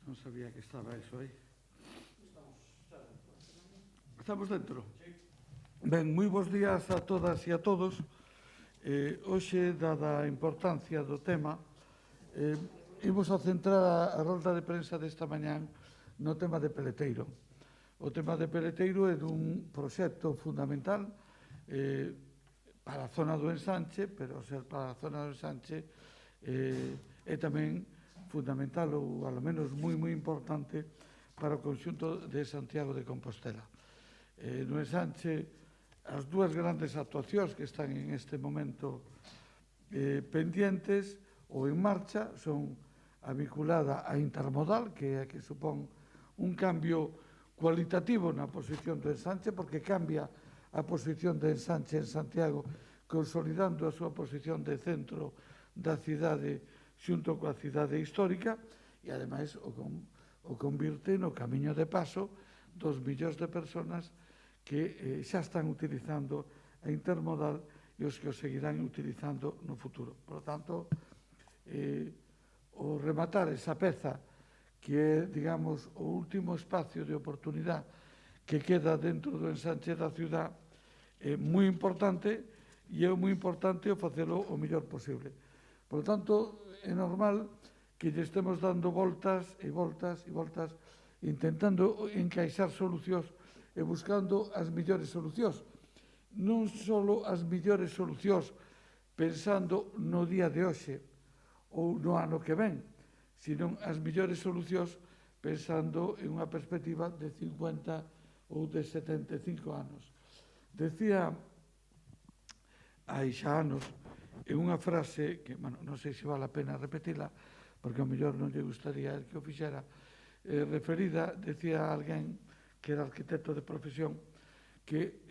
Non sabía que estaba eso aí. Estamos dentro? Ben, moi bons días a todas e a todos. Hoxe, dada a importancia do tema, imos a centrar a rolda de prensa desta mañán no tema de Peleteiro. O tema de Peleteiro é dun proxecto fundamental para a zona do Ensanche, pero ser para a zona do Ensanche é tamén fundamental ou, ao menos, moi importante para o conxunto de Santiago de Compostela. No Ensanche, as dúas grandes actuacións que están en este momento pendientes ou en marcha son a vinculada a Intermodal, que é a que supón un cambio cualitativo na posición do Ensanche, porque cambia a posición do Ensanche en Santiago, consolidando a súa posición de centro da cidade xunto coa cidade histórica, e ademais o convirte no camiño de paso dos millóns de personas que xa están utilizando a Intermodal e os que o seguirán utilizando no futuro. Por lo tanto, o rematar esa peza que é, digamos, o último espacio de oportunidade que queda dentro do ensanche da ciudad é moi importante, e é moi importante o facelo o mellor posible. Por lo tanto, é normal que lle estemos dando voltas e voltas e voltas, intentando encaixar solucións e buscando as mellores solucións. Non só as mellores solucións pensando no día de hoxe ou no ano que ven, sino as mellores solucións pensando en unha perspectiva de 50 ou de 75 anos. Decía hai xa anos, en unha frase que, non sei se vale a pena repetila, porque ao mellor non lle gustaría que o fixera, referida, decía alguén que era arquitecto de profesión, que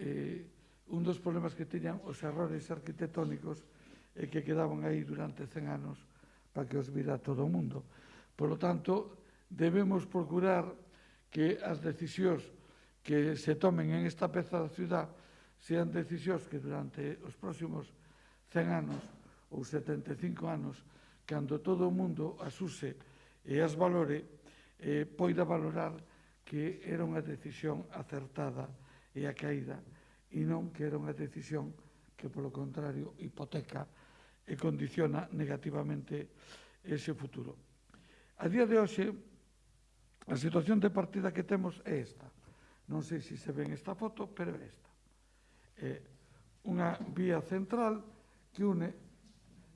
un dos problemas que tiñan os errores arquitectónicos é que quedaban aí durante 100 anos para que os vira todo o mundo. Por lo tanto, debemos procurar que as decisións que se tomen en esta peza da ciudad sean decisións que durante os próximos 100 anos ou 75 anos, cando todo o mundo as use e as valore, poida valorar que era unha decisión acertada e a caída, e non que era unha decisión que, polo contrario, hipoteca e condiciona negativamente ese futuro. A día de hoxe, a situación de partida que temos é esta. Non sei se ve en esta foto, pero é esta. É unha vía central que une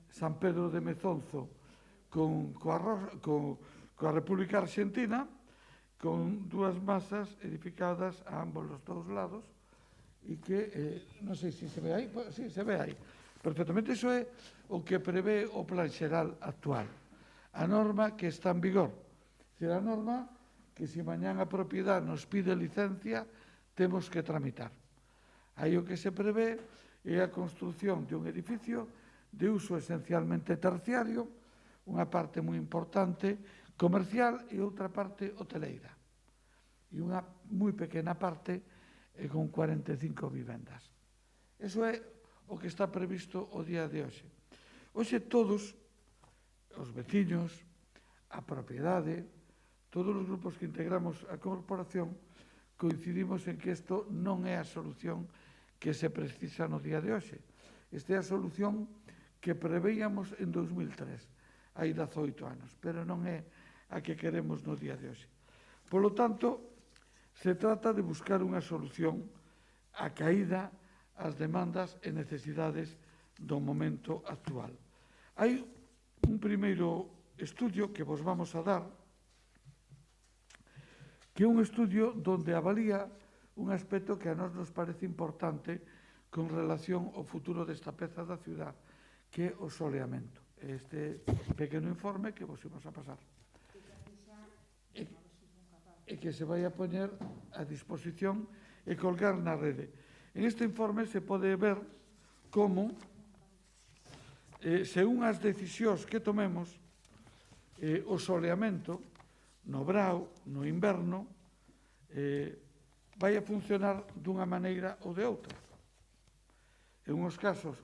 San Pedro de Mezonzo coa República Argentina, con dúas masas edificadas a ambos os dous lados, e que, non sei se ve aí, sí, se ve aí perfectamente. Iso é o que prevé o Plan Xeral actual, a norma que está en vigor. É dicir, a norma que se mañán a propiedade nos pide licencia, temos que tramitar. Aí o que se prevé é a construción de un edificio de uso esencialmente terciario, unha parte moi importante comercial e outra parte hoteleira, e unha moi pequena parte con 45 vivendas. Eso é o que está previsto o día de hoxe. Hoxe todos os veciños, a propiedade, todos os grupos que integramos a corporación coincidimos en que isto non é a solución que se precisa no día de hoxe. Esta é a solución que preveíamos en 2003, hai 18 anos, pero non é a que queremos no día de hoxe. Por lo tanto, se trata de buscar unha solución a caída ás demandas e necesidades do momento actual. Hai un primeiro estudio que vos vamos a dar, que é un estudio donde avalía un aspecto que a nós nos parece importante con relación ao futuro desta peza da ciudad, que é o soleamento. Este pequeno informe que vos imos a pasar e que se vai a poñer a disposición e colgar na rede. En este informe se pode ver como, según as decisións que tomemos, o soleamento no brao, no inverno, vai a funcionar dunha maneira ou de outra. En uns casos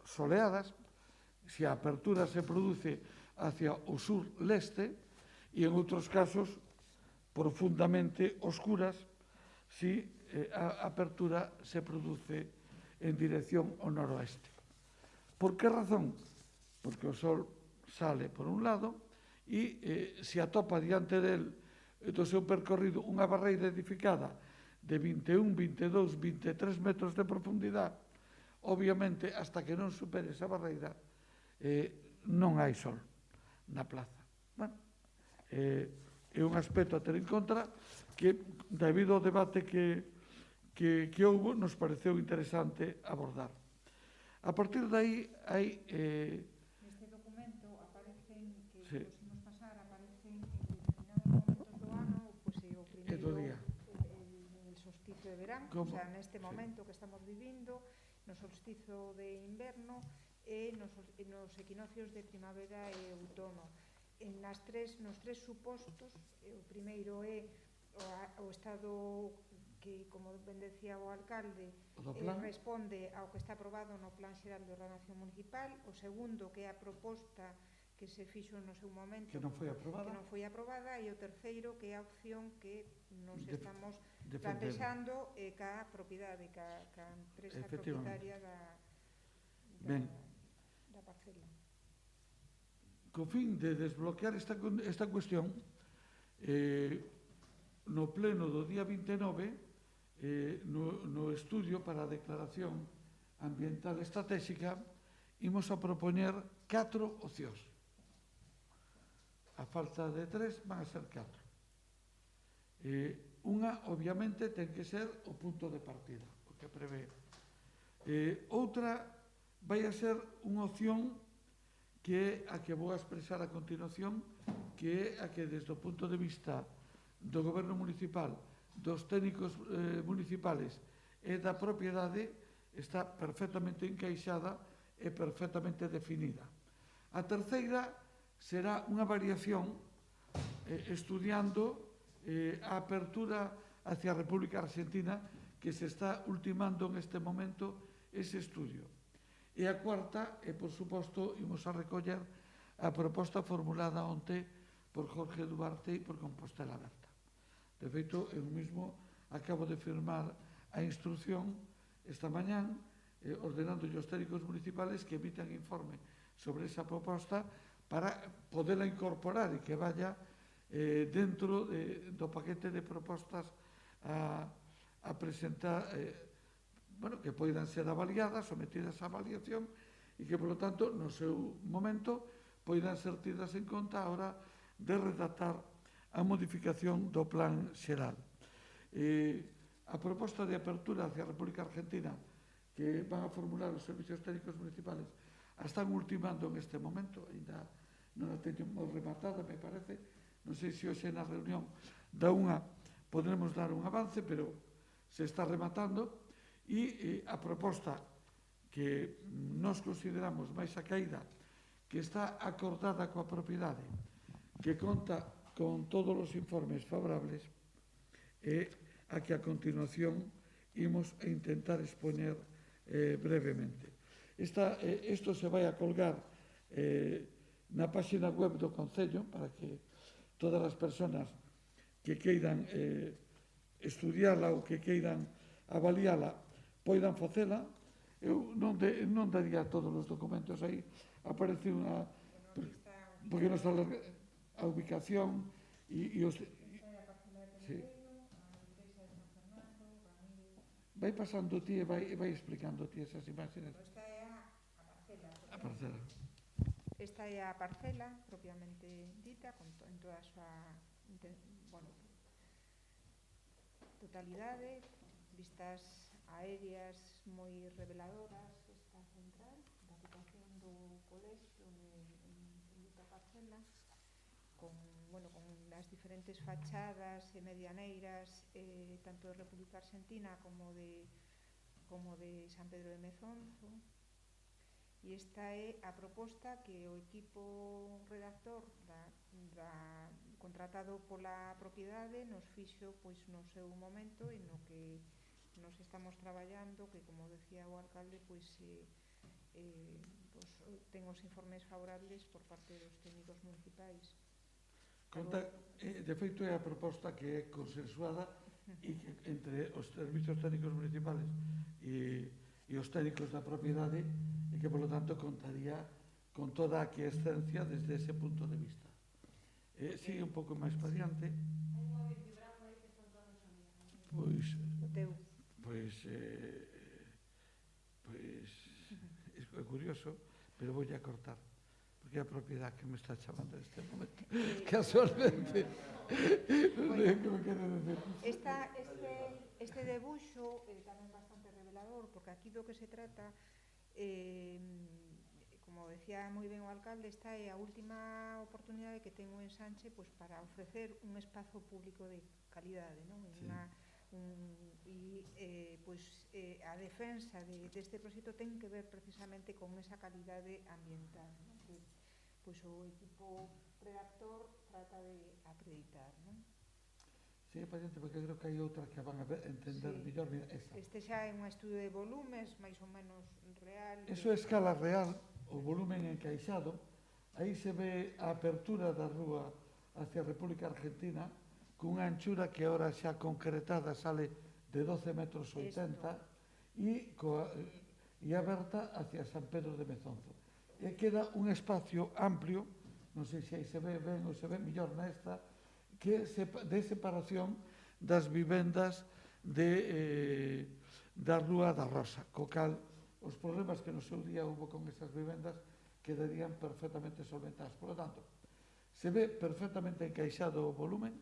soleadas, se a apertura se produce hacia o sur-leste, e en outros casos profundamente oscuras si a apertura se produce en dirección ao noroeste. Por que razón? Porque o Sol sale por un lado e se atopa diante do seu percorrido unha barreira edificada de 21, 22, 23 metros de profundidade, obviamente, hasta que non supere esa barreira, non hai Sol na plaza. Bueno, é un aspecto a ter en conta que, debido ao debate que houve, nos pareceu interesante abordar. A partir de aí hai... Neste documento aparecen, que sí, os imos pasar, aparecen en determinados momentos do ano, pois o primeiro, el solsticio de verán, o sea, neste momento que estamos vivindo, no solsticio de inverno e nos equinocios de primavera e outono. Nos tres supostos, o primeiro é o estado que, como ben decía o alcalde, responde ao que está aprobado no Plan Xeral de Ordenación Municipal. O segundo, que é a proposta que se fixo no seu momento, que non foi aprobada, e o terceiro, que é a opción que nos estamos plantexando ca propiedade, ca empresa propietaria da parcela. Co fin de desbloquear esta cuestión, no pleno do día 29, no estudio para a declaración ambiental estratégica, imos a propoñer 4 opcións. A falta de 3 van a ser 4. Unha, obviamente, ten que ser o punto de partida, o que prevé. Outra vai a ser unha opción que é a que vou a expresar a continuación, que é a que, desde o punto de vista do goberno municipal, dos técnicos municipales e da propiedade, está perfectamente encaixada e perfectamente definida. A terceira será unha variación estudiando a apertura hacia a República Argentina, que se está ultimando neste momento ese estudio. E a cuarta, por suposto, imos a recoller a proposta formulada onte por Jorge Duarte e por Compostela Aberta. De feito, eu mesmo acabo de firmar a instrucción esta mañán, ordenando aos técnicos municipales que emitan informe sobre esa proposta para poderla incorporar e que vaya dentro do paquete de propostas a presentar, que poidan ser avaliadas, sometidas a avaliación, e que, polo tanto, no seu momento, poidan ser tidas en conta a hora de redactar a modificación do plan xeral. A proposta de apertura hacia a República Argentina que van a formular os servicios técnicos municipales a están ultimando en este momento, ainda non a teñemos rematada, me parece. Non sei se hoxe na reunión da unha podremos dar un avance, pero se está rematando. E a proposta que nos consideramos máis acaída, que está acordada coa propiedade, que conta con todos os informes favorables, é a que a continuación imos a intentar expoñer brevemente. Isto se vai a colgar na página web do Concello para que todas as persoas que queiran estudiala ou que queiran avaliala poidan facela. Eu non daría todos os documentos aí, aparece unha, porque non está a ubicación e os... Vai pasando ti e vai explicando ti esas imágenes. Esta é a parcela. Esta é a parcela propiamente dita, en toda a súa totalidade, vistas aéreas moi reveladoras. Esta central da ocupación do colexio en dita parcela, con as diferentes fachadas e medianeiras, tanto de República Argentina como de San Pedro de Mezonzo. E esta é a proposta que o equipo redactor contratado pola propiedade nos fixo no seu momento, e no que nos estamos traballando, que, como decía o alcalde, ten os informes favorables por parte dos técnicos municipais. De feito, é a proposta que é consensuada entre os servicios técnicos municipales e os técnicos da propiedade e que, polo tanto, contaría con toda a aquiescencia desde ese punto de vista. Sigue un pouco máis para diante. Hai un móvil vibrando aí que están todos a mirar. Pois é curioso, pero vou a cortar, porque é a propiedade que me está chamando neste momento, casualmente. Non sei que me quere decir. Este debuxo é tamén bastante revelador, porque aquí do que se trata, como decía moi ben o alcalde, esta é a última oportunidade que ten o Ensanche para ofrecer un espazo público de calidade, non? A defensa deste proxecto ten que ver precisamente con esa calidade ambiental, non? Que o equipo redactor trata de acreditar, non? Sí, paciente, porque creo que hai outra que van a entender mellor. Este xa é un estudo de volumes máis ou menos real. Eso é escala real, o volumen encaixado. Aí se ve a apertura da rúa hacia a República Argentina, cunha anchura que ahora xa concretada sale de 12 metros 80 e aberta hacia San Pedro de Mezonzo. E queda un espacio amplio, non sei se aí se ve ben ou se ve mellor nesta, que de separación das vivendas da Rúa da Rosa, co cal os problemas que no seu día hubo con esas vivendas quedarían perfectamente solventadas. Por lo tanto, se ve perfectamente encaixado o volumen,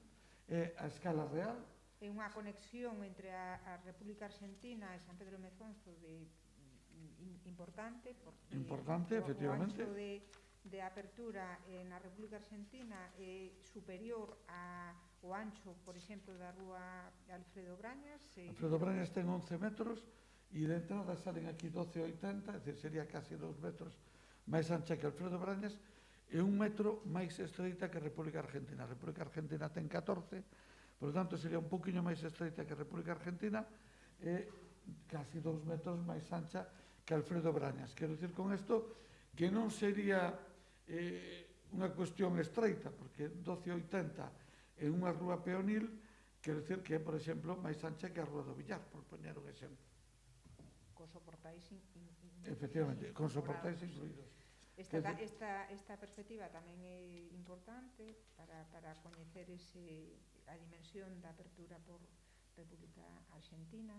a escala real. É unha conexión entre a República Argentina e San Pedro de Mezonzo importante, porque efectivamente. O ancho de apertura na República Argentina é superior ao ancho, por exemplo, da rúa Alfredo Brañas. Alfredo Brañas ten 11 metros e de entrada salen aquí 12,80, é dicir, sería casi 2 metros máis ancha que Alfredo Brañas e 1 metro máis estreita que a República Argentina. A República Argentina ten 14, por lo tanto sería un poquinho máis estreita que a República Argentina e casi 2 metros máis ancha que Alfredo Brañas. Quero dicir con isto que non sería unha cuestión estreita, porque 12,80 en unha rúa peonil, quero dicir que é, por exemplo, máis ancha que a Rúa do Villar, por poñer un exemplo. Con soportais incluídos. Efectivamente, con soportais incluídos. Esta perspectiva tamén é importante para coñecer a dimensión da apertura por República Argentina.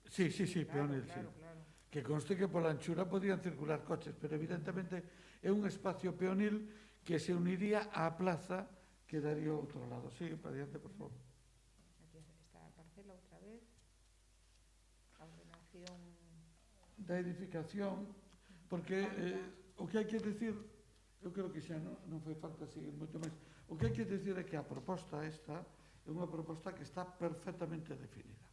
Sí, peonil, sí. Que conste que pola anchura podían circular coches, pero evidentemente é un espacio peonil que se uniría á plaza que daría ao outro lado. Sí, para diante, por favor. Aquí está a parcela outra vez. A ordenación da edificación, porque o que hai que decir, eu creo que xa non foi falta seguir moito máis, o que hai que decir é que a proposta esta é unha proposta que está perfectamente definida.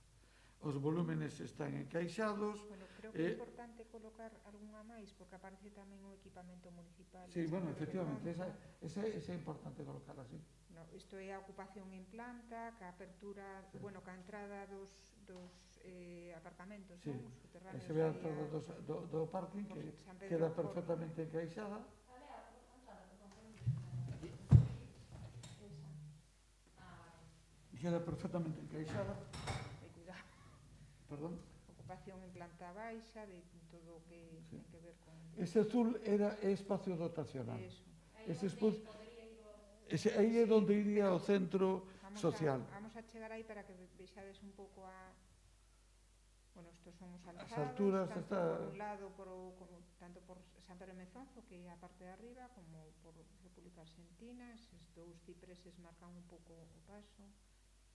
Os volúmenes están encaixados. Bueno, creo que é importante colocar algunha máis, porque aparece tamén o equipamento municipal. Sí, bueno, efectivamente, esa é importante colocar así. Isto é a ocupación en planta, ca apertura, bueno, ca entrada dos apartamentos, non? Os subterráneos. Se ve a entrada do parking, que queda perfectamente encaixada. Queda perfectamente encaixada. Perdón? Ocupación en planta baixa, de todo o que ten que ver con... Ese azul é espacio dotacional. Eso. Aí é onde iría o centro social. Vamos a chegar aí para que vexades un pouco a... Bueno, estos son os alzados, alturas, tanto por un lado, tanto por San Pedro de Mezonzo, que é a parte de arriba, como por República Argentina. Estes dous cipreses marcan un pouco o paso,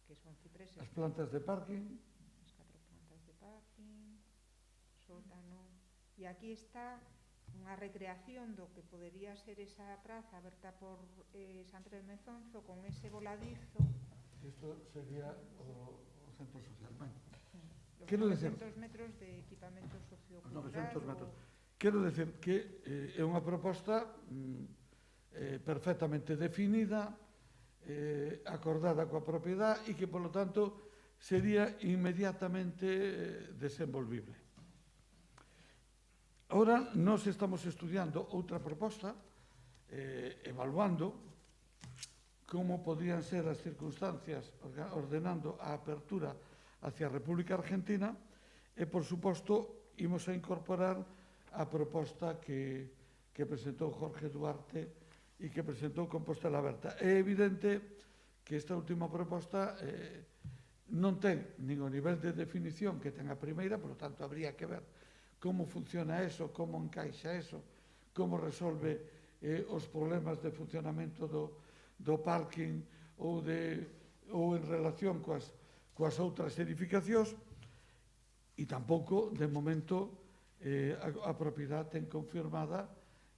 que son cipreses... As plantas de parking... parking, sótano, e aquí está unha recreación do que podería ser esa praza aberta por San Pedro de Mezonzo con ese voladizo. Isto sería o centro social. Los 900 metros de equipamento sociocultural. 900 metros. Quero decir que é unha proposta perfectamente definida, acordada coa propiedade e que, polo tanto, sería inmediatamente desenvolvible. Ahora nós estamos estudiando outra proposta, evaluando como podían ser as circunstancias ordenando a apertura hacia a República Argentina e, por suposto, imos a incorporar a proposta que presentou Jorge Duarte e que presentou Compostela Aberta. É evidente que esta última proposta non ten nin o nivel de definición que ten a primeira, por lo tanto, habría que ver como funciona eso, como encaixa eso, como resolve os problemas de funcionamento do parking ou en relación coas outras edificacións, e tampouco, de momento, a propiedade ten confirmada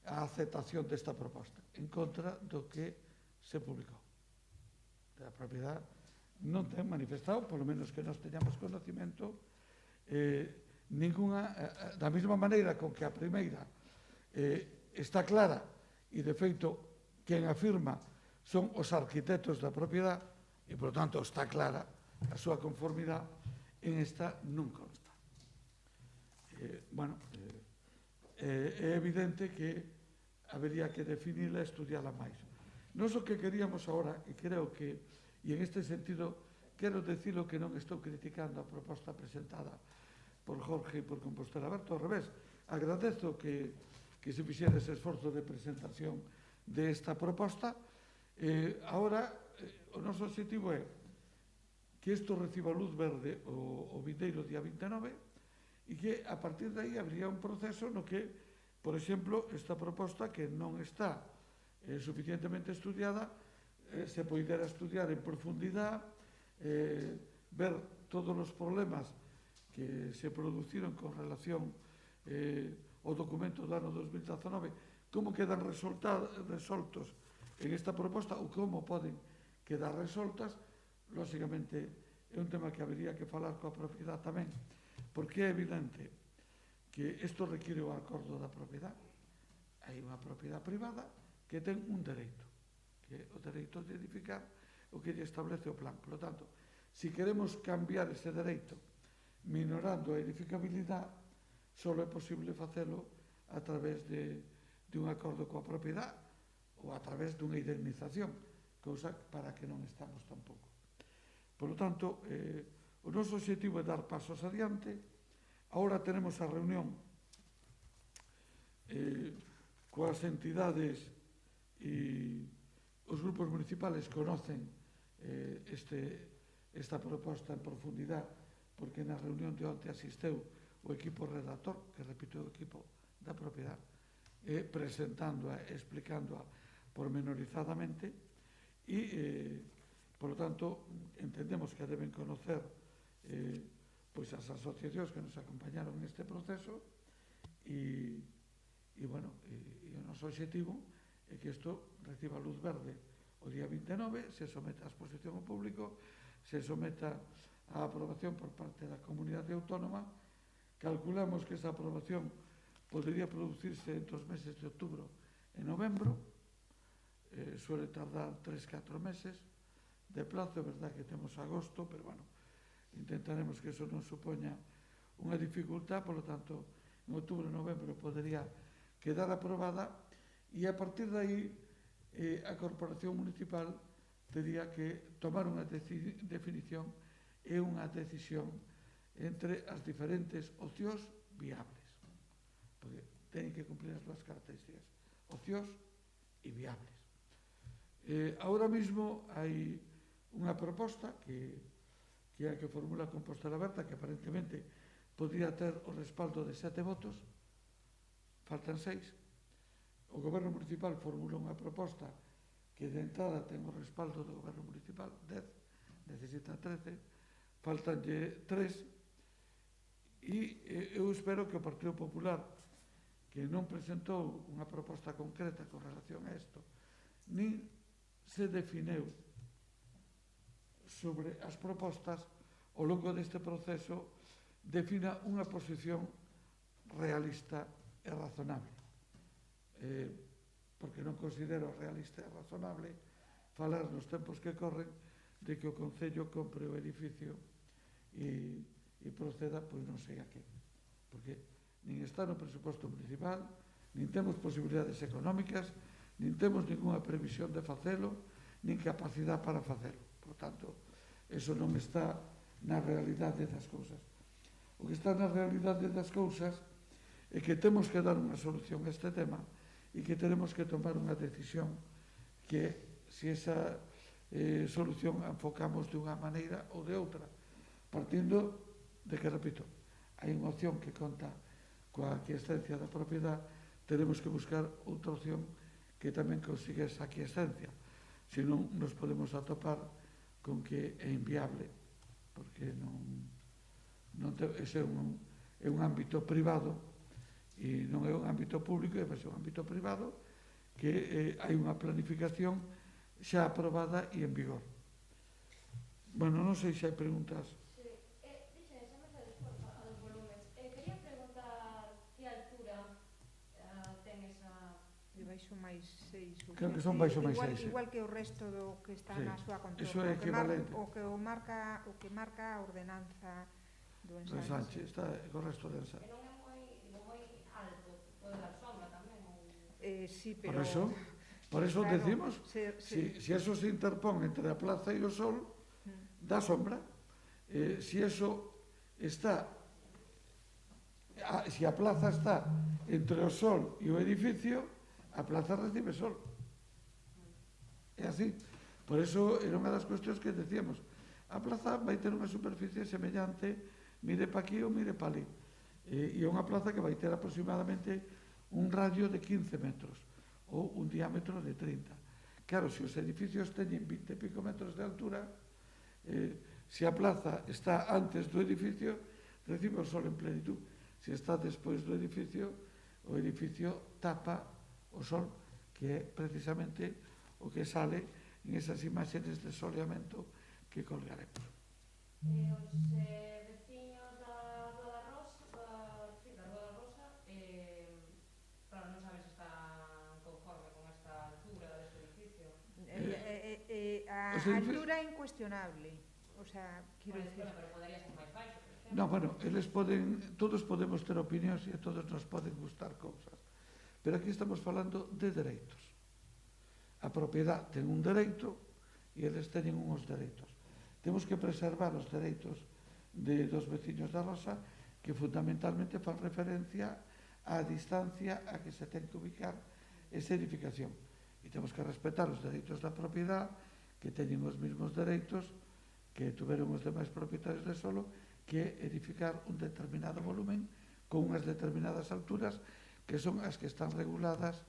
a aceptación desta proposta, en contra do que se publicou. A propiedade non ten manifestado, polo menos que nós teñamos conocimento, ninguna, da mesma maneira con que a primeira está clara, e de feito quen afirma son os arquitectos da propiedade, e por tanto está clara a súa conformidade, en esta non consta. Bueno, é evidente que habería que definirla e estudiarla máis. Nos o que queríamos agora, e creo que, e en este sentido, quero decirlo que non estou criticando a proposta presentada por Jorge e por Compostela Aberta, ao revés, agradezo que se fixera ese esforzo de presentación desta proposta. Ahora, o noso objetivo é que isto reciba luz verde o vindeiro día 29 e que, a partir de aí, habría un proceso no que, por exemplo, esta proposta que non está suficientemente estudiada, se poidera estudiar en profundidade, ver todos os problemas que se produciron con relación ao documento do ano 2019, como quedan resoltos en esta proposta ou como poden quedar resoltas. Lóxicamente, é un tema que habería que falar coa propiedade tamén, porque é evidente que isto require o acordo da propiedade. Hai unha propiedade privada que ten un dereito, que é o dereito de edificar o que lle establece o plan. Por lo tanto, se queremos cambiar ese dereito minorando a edificabilidade, só é posible facelo a través de un acordo coa propiedade ou a través dunha indemnización, cousa para que non estamos tampouco. Por lo tanto, o noso objetivo é dar pasos adiante. Agora tenemos a reunión coas entidades e os grupos municipales conocen esta proposta en profundidade, porque na reunión de onte asisteu o equipo redactor, que repito, o equipo da propiedade, presentándoa e explicándoa pormenorizadamente, e, por lo tanto, entendemos que deben conocer pois as asociacións que nos acompañaron neste proceso, e bueno, o noso objetivo é que isto reciba luz verde o día 29, se someta a exposición ao público, se someta a aprobación por parte da comunidade autónoma. Calculamos que esa aprobación podría producirse entre os meses de outubro e novembro, suele tardar 3-4 meses de plazo. É verdad que temos agosto, pero bueno, intentaremos que eso non supoña unha dificultad. Por lo tanto, en outubro e novembro podría quedar aprobada, e a partir de aí a Corporación Municipal tería que tomar unha definición e unha decisión entre as diferentes opcións viables, porque teñen que cumplir as dúas características, opcións e viables. Ahora mismo hai unha proposta que é a que formula Compostela Aberta, que aparentemente podría ter o respaldo de 7 votos, faltan 6. O Goberno Municipal formula unha proposta que de entrada ten o respaldo do Goberno Municipal, 10, necesita 13, faltanlle 3, e eu espero que o Partido Popular, que non presentou unha proposta concreta con relación a isto, nin se defineu sobre as propostas, ao longo deste proceso defina unha posición realista e razonable, porque non considero realista e razonable falar nos tempos que corren de que o Concello compre o edificio e proceda, pois non sei a que, porque nin está no presuposto municipal, nin temos posibilidades económicas, nin temos ninguna previsión de facelo, nin capacidade para facelo. Por tanto, eso non está na realidade das cousas. O que está na realidade das cousas é que temos que dar unha solución a este tema e que tenemos que tomar unha decisión que, se esa solución enfocamos de unha maneira ou de outra, partindo de que, repito, hai unha opción que conta coa aquiescencia da propiedade, tenemos que buscar outra opción que tamén consiga esa aquiescencia. Se non, nos podemos atopar con que é inviable, porque ese é un ámbito privado e non é un ámbito público, é un ámbito privado que hai unha planificación xa aprobada e en vigor. Bueno, non sei se hai preguntas. Sí, díxeme, xa me sei a dos volúmenes. Quería preguntar que altura ten esa... De baixo máis 6. Creo que son baixo máis 6. Igual que o resto do que está na súa control. Iso é equivalente. O que marca a ordenanza do Ensanche. Está co resto de Ensanche. E non é moi alto, pode dar sombra tamén? Sí, pero... Por eso claro, decimos, si eso se interpón entre a plaza e o sol, dá sombra. Si eso está, si a plaza está entre o sol e o edificio, a plaza recibe sol. É así. Por eso era unha das cuestións que decíamos. A plaza vai ter unha superficie semellante, mire pa aquí ou mire pa ali. E é unha plaza que vai ter aproximadamente un radio de 15 metros ou un diámetro de 30. Claro, se os edificios teñen 20 e pico metros de altura, se a plaza está antes do edificio, recibe o sol en plenitud. Se está despois do edificio, o edificio tapa o sol, que é precisamente o que sale en esas imágenes de soleamento que colgaremos. Os veciños da Rua da Rosa, claro, non sabes se están conforme con esta altura deste edificio. A altura é incuestionable. O sea, quero dicir... Pero podería ser máis baixo, por exemplo. No, bueno, todos podemos ter opinións e a todos nos poden gustar cousas. Pero aquí estamos falando de dereitos. A propiedade ten un dereito e eles teñen uns dereitos. Temos que preservar os dereitos dos veciños da Rosa, que fundamentalmente fan referencia á distancia a que se ten que ubicar esa edificación. E temos que respetar os dereitos da propiedade, que teñen os mesmos dereitos que tuveron os demais propietarios de solo, que é edificar un determinado volumen con unhas determinadas alturas que son as que están reguladas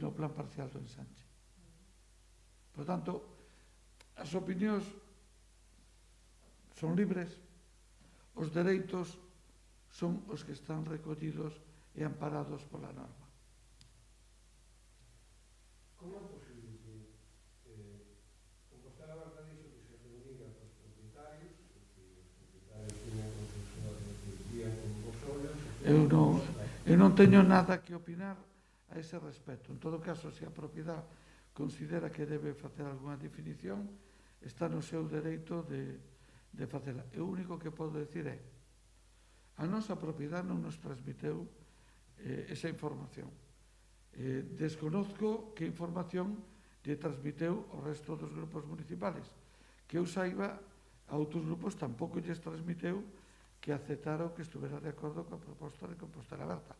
no plan parcial do ensanche. Por tanto, as opinións son libres, os dereitos son os que están recollidos e amparados pola norma. Como é posible que Compostela Aberta dixo que se reunira cos propietarios, que os propietarios tiñan consensuado que vivían con vos ollos... Eu non teño nada que opinar a ese respecto. En todo caso, se a propiedade considera que debe facer algunha definición, está no seu dereito de facela. O único que podo decir é: a nosa propiedade non nos transmiteu esa información. Desconozco que información lle transmiteu o resto dos grupos municipales. Que eu saiba, a outros grupos tampouco lles transmiteu que aceptara o que estuvera de acordo coa proposta de Compostela Aberta.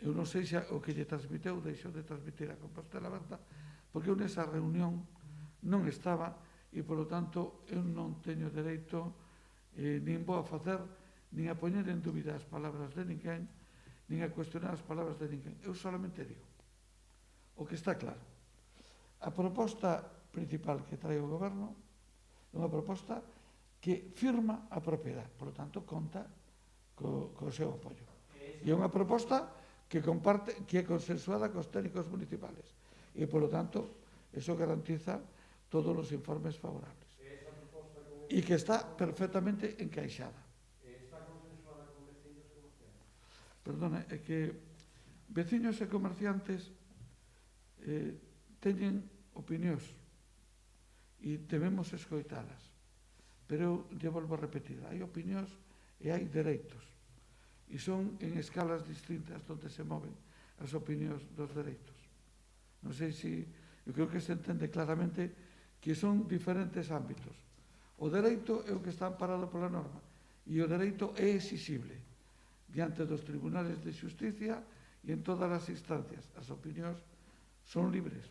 Eu non sei se o que lle transmiteu deixou de transmitir a Compostela Aberta, porque eu nesa reunión non estaba e, polo tanto, eu non teño dereito nin vou a facer, nin a poñer en dúbida as palabras de ninguén, nin a cuestionar as palabras de ninguén. Eu solamente digo o que está claro. A proposta principal que trae o goberno é unha proposta que firma a propiedade, por lo tanto, conta co seu apoio. E é unha proposta que comparte, que é consensuada cos técnicos municipales. E, por lo tanto, eso garantiza todos os informes favorables. E que está perfectamente encaixada. Está consensuada con veciños e comerciantes? Perdona, é que veciños e comerciantes teñen opinións e debemos escoitalas. Pero eu lle volvo a repetir, hai opinións e hai dereitos. e son en escalas distintas onde se moven as opinións dos dereitos. Non sei se, eu creo que se entende claramente que son diferentes ámbitos. O dereito é o que está amparado pola norma e o dereito é exixible diante dos tribunales de xusticia e en todas as instancias. As opinións son libres.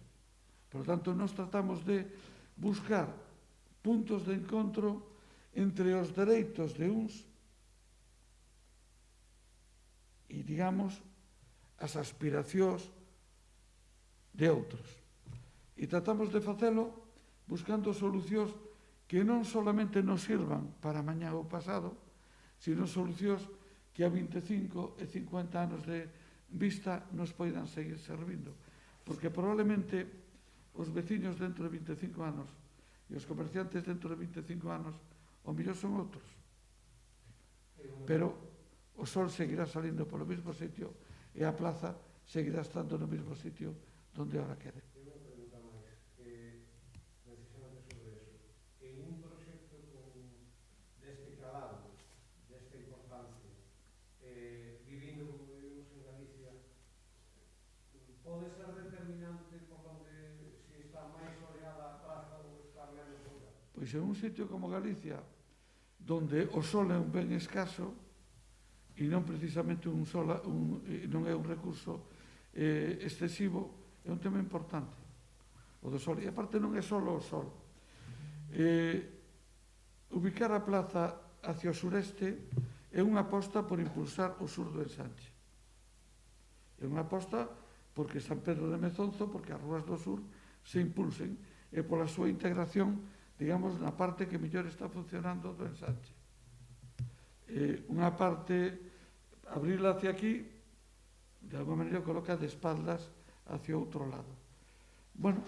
Por tanto, nós tratamos de buscar puntos de encontro entre os dereitos de uns e, digamos, as aspiracións de outros. E tratamos de facelo buscando solucións que non solamente nos sirvan para mañá ou pasado, sino solucións que a 25 e 50 anos de vista nos poidan seguir servindo. Porque probablemente os veciños dentro de 25 anos e os comerciantes dentro de 25 anos o mellor son outros. Pero o sol seguirá salindo polo mesmo sitio e a plaza seguirá estando no mesmo sitio donde ahora quere. Unha pregunta máis, precisamente sobre eso. En un proxecto deste calado, desta importancia, vivindo como vivimos en Galicia, pode ser determinante por onde se está máis oleada a praza ou está menos oleada? Pois en un sitio como Galicia, donde o sol é un ben escaso, e non precisamente non é un recurso excesivo, é un tema importante o do sol, e aparte non é só o sol. Ubicar a plaza hacia o sureste é unha aposta por impulsar o sur do ensanche. É unha aposta porque San Pedro de Mezonzo, porque as rúas do sur se impulsen e pola súa integración, digamos, na parte que mellor está funcionando do ensanche. Unha parte, abrirla hacia aquí, de alguma maneira coloca de espaldas hacia outro lado. Bueno,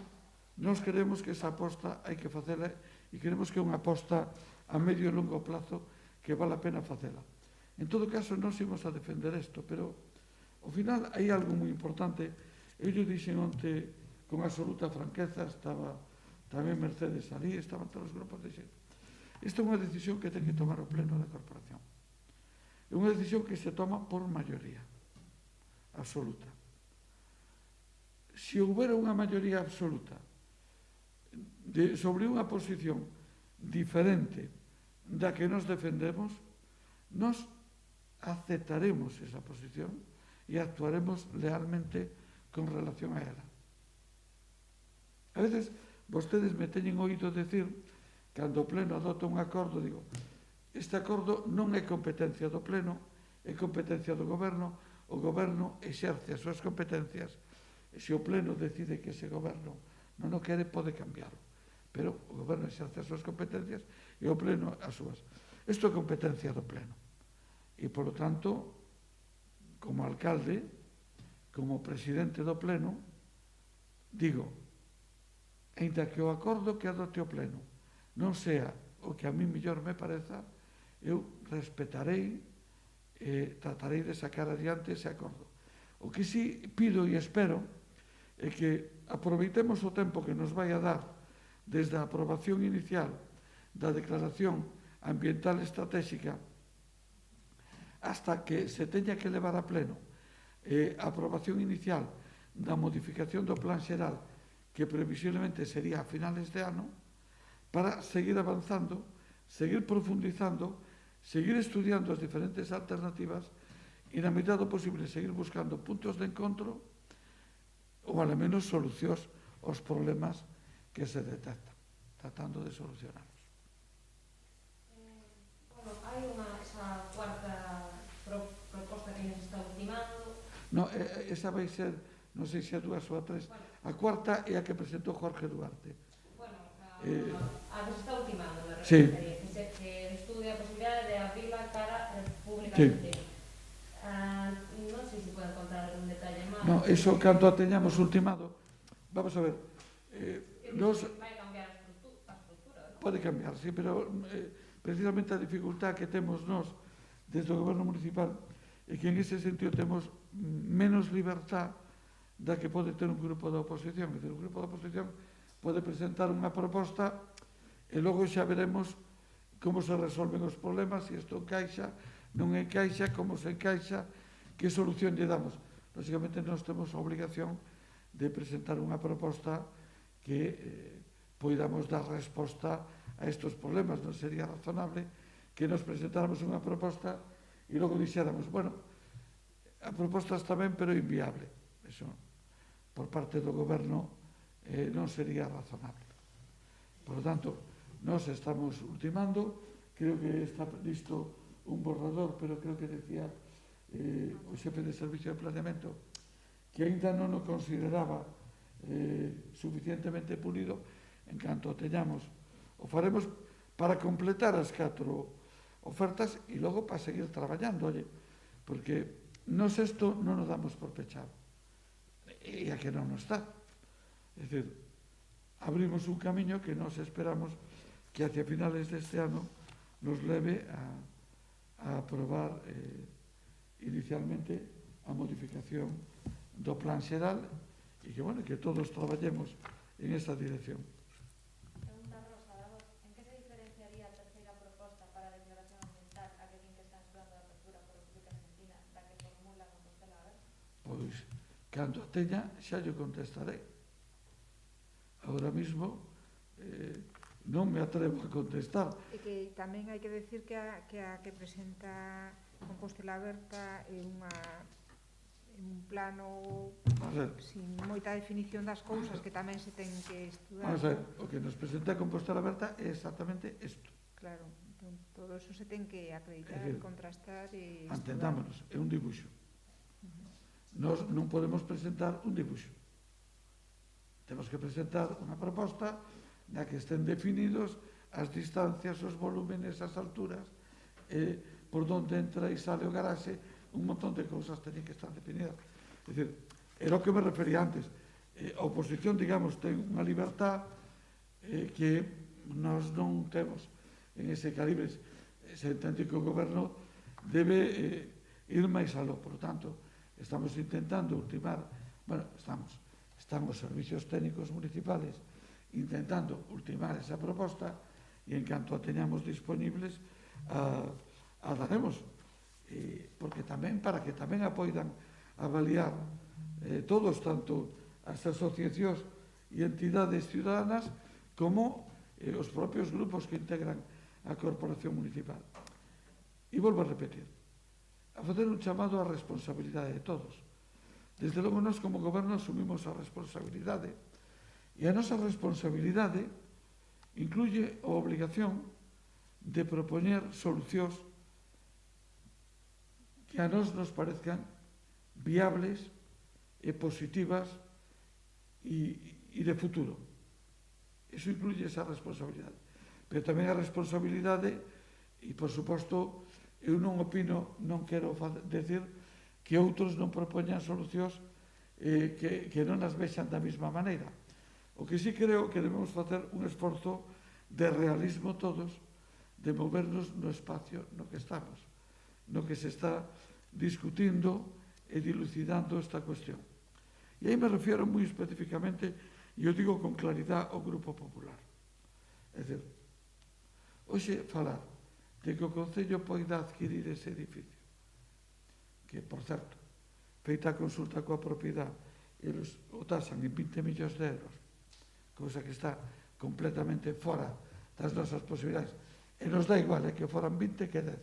nós queremos que esa aposta hai que facela e queremos que é unha aposta a medio e longo plazo que vale a pena facela. En todo caso, nós imos a defender isto, pero ao final hai algo moi importante. Eu lle dixen onte con absoluta franqueza, estaba tamén Mercedes ali, estaban todos os grupos de xente. Esta é unha decisión que ten que tomar o pleno da corporación. É unha decisión que se toma por maioría absoluta. Se houbera unha maioría absoluta sobre unha posición diferente da que nos defendemos, nos aceptaremos esa posición e actuaremos lealmente con relación a ela. A veces, vostedes me teñen oído decir, cando o pleno adopta un acordo, digo, este acordo non é competencia do pleno, é competencia do goberno, o goberno exerce as súas competencias, e se o pleno decide que ese goberno non o quere, pode cambiarlo. Pero o goberno exerce as súas competencias e o pleno as súas. Isto é competencia do pleno. E, polo tanto, como alcalde, como presidente do pleno, digo, ainda que o acordo que adopte o pleno non sea o que a mí mellor me pareza, eu respetarei e tratarei de sacar adiante ese acordo. O que sí pido e espero é que aproveitemos o tempo que nos vai a dar desde a aprobación inicial da declaración ambiental estratégica hasta que se teña que levar a pleno a aprobación inicial da modificación do plan xeral, que previsiblemente sería a finales de ano, para seguir avanzando, seguir profundizando, seguir estudiando as diferentes alternativas e, na medida do posible, seguir buscando puntos de encontro ou, ao menos, solucións aos problemas que se detectan, tratando de solucionarlos. Bueno, hai esa cuarta proposta que nos está ultimando. No, esa vai ser, non sei se a dúas ou a tres. A cuarta é a que presentou Jorge Duarte. Bueno, a que se está ultimando, me sí. Refería, que estudia a posibilidade de abrirla cara a República sí. Argentina. Non sei se poden contar un detalle máis. No, eso canto a teñamos ultimado. Vamos a ver. Nos vai cambiar a estrutura. Pode cambiar, sí, pero precisamente a dificultad que temos nós desde o goberno municipal é que en ese sentido temos menos libertad da que pode ter un grupo da oposición. Un grupo da oposición pode presentar unha proposta e logo xa veremos como se resolven os problemas, se isto encaixa, non encaixa, como se encaixa, que solución lle damos. Lógicamente, nós temos a obligación de presentar unha proposta que poidamos dar resposta a estes problemas. Non sería razonable que nos presentáramos unha proposta e logo dixéramos, bueno, a proposta está ben, pero inviable. Eso, por parte do goberno, non sería razonable. Por lo tanto, nos estamos ultimando, creo que está listo un borrador, pero creo que decía o xefe de Servicio de Planeamento que ainda non o consideraba suficientemente pulido. En canto teñamos, o faremos para completar as 4 ofertas e logo para seguir traballando, porque nos isto non nos damos por pechado, e a que non nos está. É dicir, abrimos un camiño que nos esperamos que hacia finales deste ano nos leve a aprobar inicialmente a modificación do plan xeral e que, bueno, que todos traballemos en esa dirección. Pregunta Rosa, en que se diferenciaría a terceira proposta para a declaración ambiental a que din que están esperando a apertura por República Argentina da que formula Compostela Aberta? Pois, cando a teña, xa lle contestarei. Agora mismo non me atrevo a contestar. E que tamén hai que decir que a que presenta Compostela Aberta é un plano sin moita definición das cousas que tamén se ten que estudar. Vamos a ver, o que nos presenta Compostela Aberta é exactamente isto. Claro, entón, todo eso se ten que acreditar, contrastar e estudar. Entendámonos, é un dibuixo. Nós non podemos presentar un dibuixo. Temos que presentar unha proposta na que estén definidos as distancias, os volúmenes, as alturas, por onde entra e sale o garaxe, un montón de cousas teñen que estar definidas. É dicir, era o que me refería antes. A oposición, digamos, ten unha libertad que nós non temos en ese calibre. Se entende que o goberno debe ir máis aló. Por lo tanto, estamos intentando ultimar, bueno, están os servicios técnicos municipales intentando ultimar esa proposta e en canto a teñamos disponibles a daremos, porque tamén, para que tamén apoidan avaliar todos, tanto as asociacións e entidades ciudadanas como os propios grupos que integran a corporación municipal. E volvo a repetir, a facer un chamado á responsabilidade de todos. Desde logo, nós como goberno asumimos a responsabilidade e a nosa responsabilidade incluye a obligación de propoñer solucións que a nós nos parezcan viables e positivas e de futuro. Iso incluye esa responsabilidade. Pero tamén a responsabilidade, e por suposto, eu non opino, non quero decir que outros non propoñan solucións que non as vexan da mesma maneira. O que sí creo que debemos facer un esforzo de realismo todos, de movernos no espacio no que estamos, no que se está discutindo e dilucidando esta cuestión. E aí me refiero moi especificamente, e eu digo con claridade, ao Grupo Popular. É dicir, hoxe falar de que o Concello poida adquirir ese edificio, que, por certo, feita a consulta coa propiedade, eles o tasan en 20 millóns de euros, cousa que está completamente fora das nosas posibilidades. E nos dá igual, que foran 20 que 10.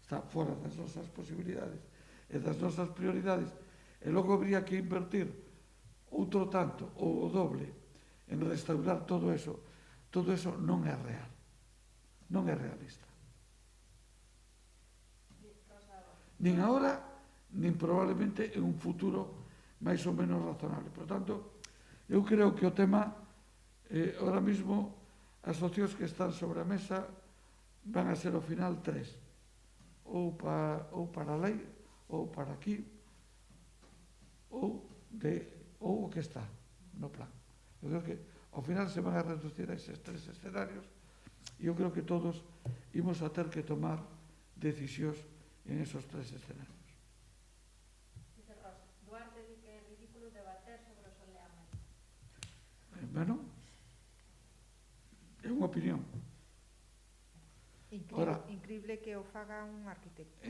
Está fora das nosas posibilidades e das nosas prioridades. E logo habría que invertir outro tanto ou o doble en restaurar todo eso. Todo eso non é real. Non é realista. Nin agora, nin probablemente en un futuro máis ou menos razonable. Por tanto, eu creo que o tema, ahora mismo, as opcións que están sobre a mesa van a ser ao final 3. Ou para a lei, ou para aquí, ou o que está no plan. Eu creo que ao final se van a reducir a eses 3 escenarios e eu creo que todos imos a ter que tomar decisións en esos 3 escenarios. Dice Rosa, Duarte di que é ridículo debater sobre o soleamento. Bueno, é unha opinión. Increíble preferible que o faga un arquitecto.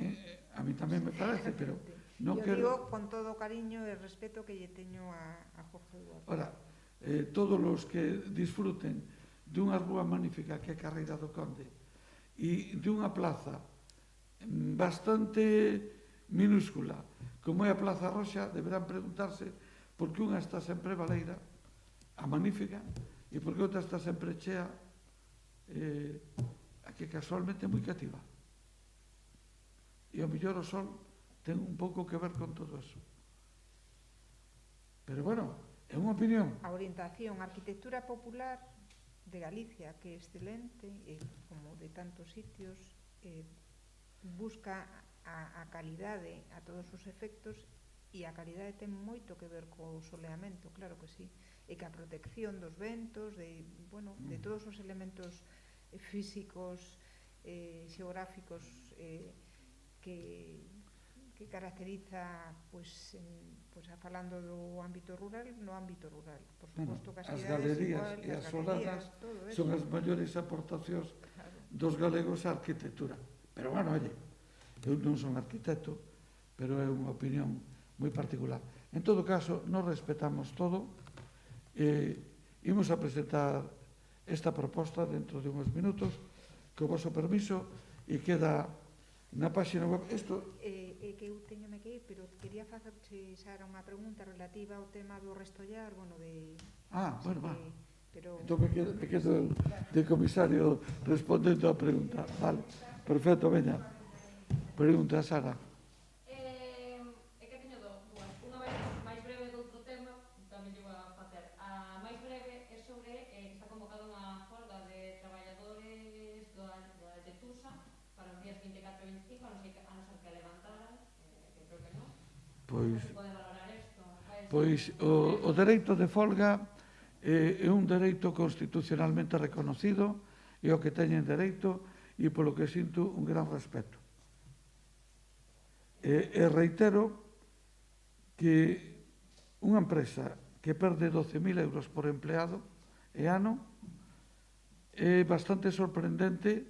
A mí tamén me parece, pero non yo quero... digo con todo o cariño e respeto que lle teño a Jorge Eduardo. Ora, todos os que disfruten dunha rúa magnífica que é Carreira do Conde e dunha plaza bastante minúscula como é a Plaza Roxa, deberán preguntarse por que unha está sempre baleira, a magnífica, e por que outra está sempre chea, a que casualmente é moi cativa. E ao mellor o sol ten un pouco que ver con todo eso. Pero bueno, é unha opinión. A orientación, a arquitectura popular de Galicia, que é excelente, como de tantos sitios, busca a calidade a todos os efectos, e a calidade ten moito que ver co soleamento, claro que sí, e que a protección dos ventos, de todos os elementos físicos, xeográficos que caracteriza, falando do ámbito rural, no ámbito rural. Por suposto que as galerías e as soladas son as maiores aportacións dos galegos á arquitectura. Pero bueno, oye, eu non son arquitecto, pero é unha opinión moi particular. En todo caso, nos respetamos todo. Imos a presentar esta proposta dentro de uns minutos, co vosso permiso, e queda na página web. Isto é que eu teñome que ir, pero quería facerche xa unha pregunta relativa ao tema do restollar, de... bueno, va. Entón me quedo de comisario respondendo a pregunta. Vale, perfecto, veña. Pregunta, Sara. É que teño dúas. Unha máis breve do outro tema, tamén llevo a facer. A máis breve é sobre que está convocada unha folga de traballadores da Getusa para os días 24 e 25, a non ser que a levantaran, que creo que non. Se pode valorar isto? Pois o dereito de folga é un dereito constitucionalmente reconocido, e o que teñen dereito, e polo que sinto un gran respeto. E reitero que unha empresa que perde 12.000 euros por empleado e ano é bastante sorprendente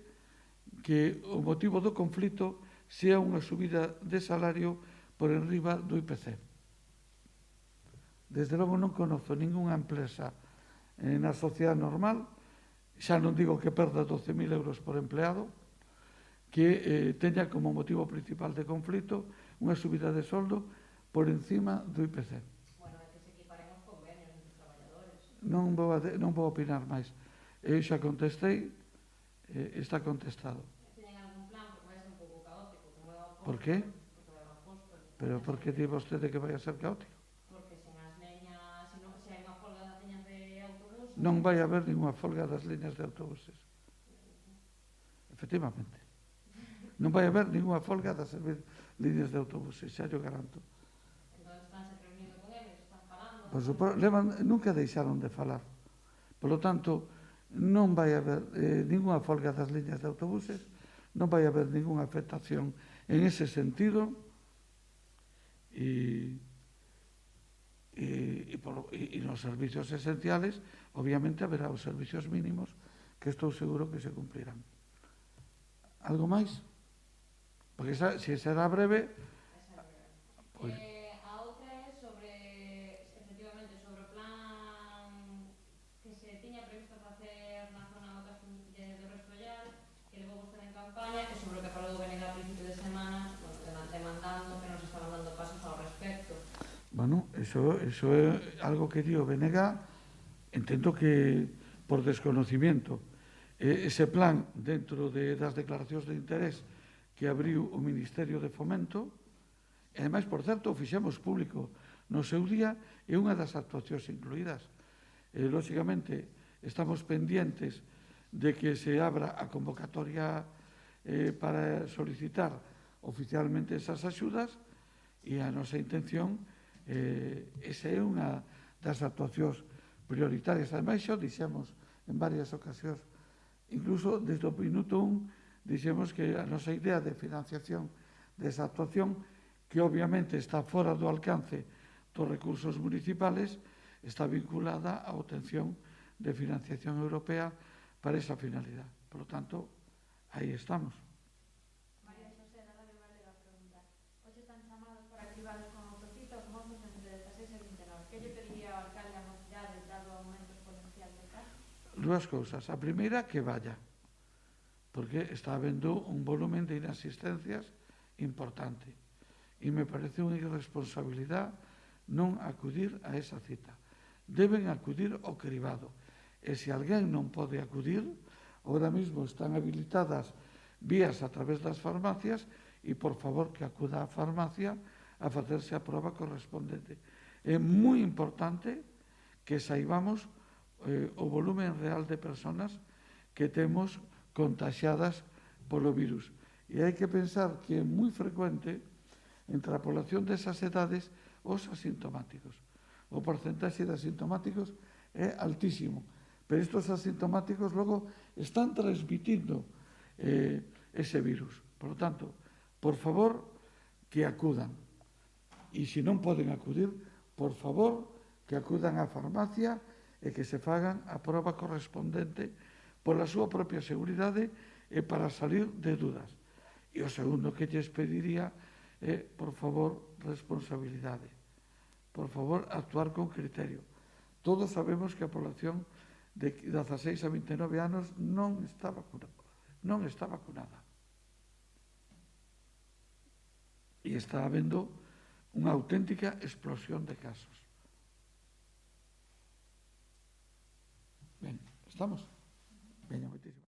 que o motivo do conflito sea unha subida de salario por enriba do IPC. Desde logo non conozo ningunha empresa na sociedade normal, xa non digo que perda 12.000 euros por empleado, que teña como motivo principal de conflito unha subida de soldo por encima do IPC. Bueno, é que se equiparen os convenios entre os traballadores. Non vou opinar máis. Eu xa contestei, está contestado. Teñen algún plan, porque vai ser un pouco caótico. Por qué? Pero por que di vostede que vai a ser caótico? Porque sen as leñas, se hai unha folga das leñas de autobús... Non vai haber ninguna folga das liñas de autobuses. Efectivamente. Non vai haber ninguna folga das liñas de autobuses, xa yo garanto. Entón, estánse reunindo con eles, están falando... Por suposto, nunca deixaron de falar. Por lo tanto, non vai haber ninguna folga das liñas de autobuses, non vai haber ninguna afectación en ese sentido, e nos servicios esenciales, obviamente, haberá os servicios mínimos que estou seguro que se cumplirán. Algo máis? Porque se será breve... A outra é efectivamente, sobre o plan que se tiña previsto facer na zona do Restollar, que levou vostede en campaña, que sobre o que falou BNG a principio de semana, demandando que nos estaban dando pasos ao respecto. Bueno, eso é algo que dio BNG, entendo que por desconocimiento. Ese plan, dentro das declaracións de interés que abriu o Ministerio de Fomento, e ademais, por certo, o fixemos público no seu día, é unha das actuacións incluídas. Lóxicamente, estamos pendientes de que se abra a convocatoria para solicitar oficialmente esas axudas, e a nosa intención, esa é unha das actuacións prioritarias. Ademais, xo dixemos en varias ocasións, incluso desde o minuto 1, dixemos que a nosa idea de financiación desa actuación, que obviamente está fora do alcance dos recursos municipales, está vinculada á obtención de financiación europea para esa finalidade. Por lo tanto, aí estamos. privades con autocita os mozos entre 16 e 29. Que lle pediría ao alcalde a mocidade dado o aumento exponencial de casos? Dúas cousas. A primeira, que vaya, porque está habendo un volumen de inasistencias importante. E me parece unha irresponsabilidade non acudir a esa cita. Deben acudir ao cribado. E se alguén non pode acudir, ahora mismo están habilitadas vías a través das farmacias e, por favor, que acuda á farmacia a facerse a proba correspondente. É moi importante que saibamos o volumen real de personas que temos contagiadas polo virus. E hai que pensar que é moi frecuente entre a población desas edades os asintomáticos. O porcentaxe de asintomáticos é altísimo, pero estes asintomáticos logo están transmitindo ese virus. Por lo tanto, por favor, que acudan. E se non poden acudir, por favor, que acudan á farmacia e que se fagan a proba correspondente pola súa propia seguridade e para salir de dudas. E o segundo que lles pediría é, por favor, responsabilidade. Por favor, actuar con criterio. Todos sabemos que a población de 16 a 29 anos non está vacunada. E está habendo unha auténtica explosión de casos. Ben, estamos? Veña, moitísimo.